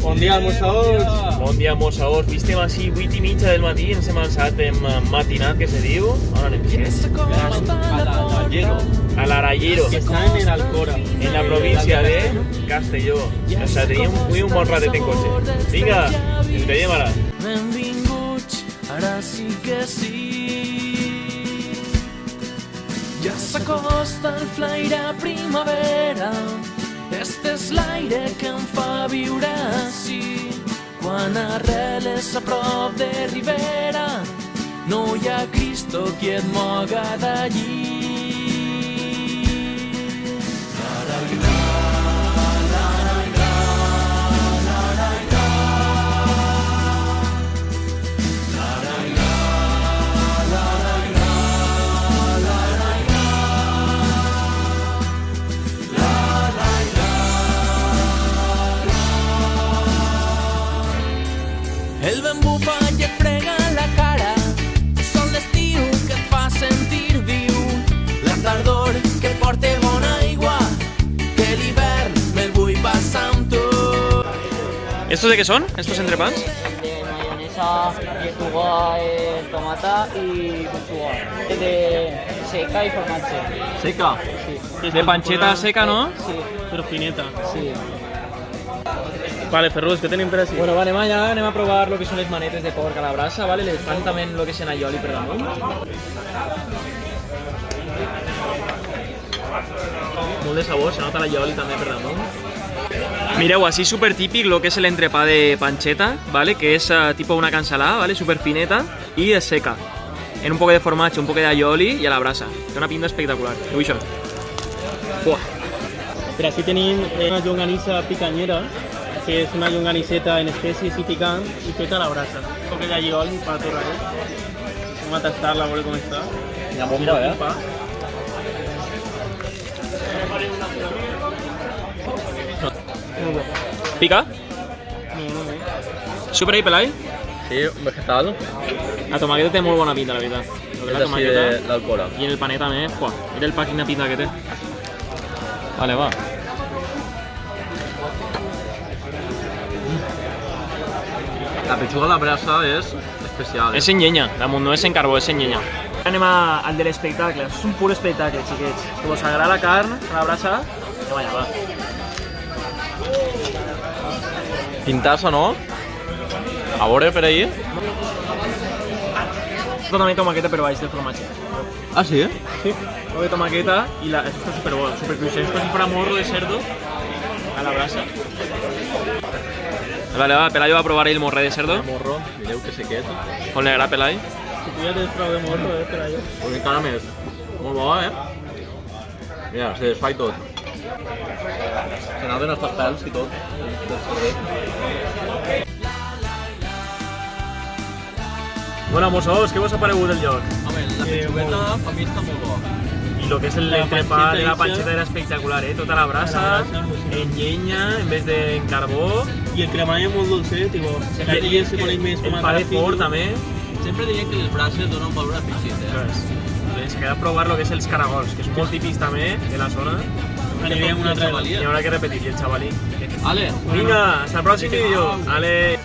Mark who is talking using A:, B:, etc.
A: Bon dia, mossaors.
B: Bon dia, mossaors. Vistem així 8:30 del matí, ens hem alçat en matinat, que se diu. On anem? A l'Arayero.
A: Que està en Alcora.
B: En la província de Castelló. O sigui, teníem un bon ratet en cotxe. Vinga, ens veiem ara.
C: Benvinguts, ara sí que sí. Ja s'acosta el flaire primavera. Este és l'aire que em fa viure així. Quan arreles a prop de Ribera, no hi ha Cristo qui et moga d'allí. El vent bufa i et frega la cara, sol l'estiu que et fa sentir viu, la tardor que et porta bona aigua, que l'hivern me'l vull passar amb tu.
B: ¿Estos de qué son? ¿Estos entrepans?
D: De mayonesa, lechuga, tomata y pechuga. De seca y formatge.
B: Seca.
D: Sí.
B: De pancheta seca, ¿no?
D: Sí.
A: Però fineta.
D: Sí.
A: Vale, Ferrus, què tenim per així?
B: Bueno, vale, anem a provar lo que són les manetes de porc a la brasa, ¿vale? Les fan també lo que és en aioli per damunt. Molt de sabor, se nota l'aioli també per damunt. Mireu, així super típic lo que és l'entrepà de pancheta, ¿vale? Que és tipo una cansalada, ¿vale? Super fineta y es seca. En un poco de formatge, un poco de aioli i a la brasa. Té una pinta espectacular. Ui, això. Buah.
A: Per així tenim una llonganissa picanyera, que és una llonganisseta en espècies i picant i feta a la brasa. Un poc de alliol per torrar-ho. Anem a tastar-la, a veure com està.
B: Ja bomba, eh? ¿Pica?
A: No.
B: ¿Super ahí, Pelay?
E: Sí, vegetal.
B: La tomaqueta té molt bona pinta, la veritat. Lo que és la
E: És així de
B: tomaqueta
E: l'Alcora.
B: i el panet també, fuà, mira el pa quina pinta que té. Vale, va.
E: La pechuga a la brasa és especial.
B: És en llenya, damunt no és en carbó, és en llenya. Anem al de l'espectacle, és un pur espectacle, xiquets. Si vos agrada la carn, a la brasa, anem allà, va.
E: Pintassa, no? A veure per ahí.
B: També tomaqueta per baix del formatge.
E: Ah, sí?
B: Sí. Algo de tomaqueta y la, esto está súper bueno, súper crujiente. Es como si fuera morro de cerdo a la brasa. Vale, va, Pelay va a probar el morré de cerdo.
E: Morro, mireu que sequet.
B: Com li agrada, Pelay?
A: Si tu ja tens prou de morro, per allò.
E: Però encara més. Molt bo, eh? Mira, se desfai tot. Se n'aden els pèls i tot.
B: Bueno, mossos, què vos ha paregut el lloc?
E: Home, la pechugueta per mi està molt bo.
B: I lo que és l'entrepà de la panxeta era espectacular, eh? Tota la brasa, en llenya, en vez de en carbó.
A: I el cremall és molt dolcet, i bo. Si la gent se coneix més com
B: el
A: a
B: pa de
A: gràfic.
B: forn també.
E: Sempre diria que les brases donen un valor afegit,
B: Ens queda provar lo que és els caragols, que són molt típics també de la zona.
A: Aniríem una altra
B: I haurà que repetir, i el xavalí.
E: Ale,
B: Vinga, hasta el pròxim vídeo. Ale.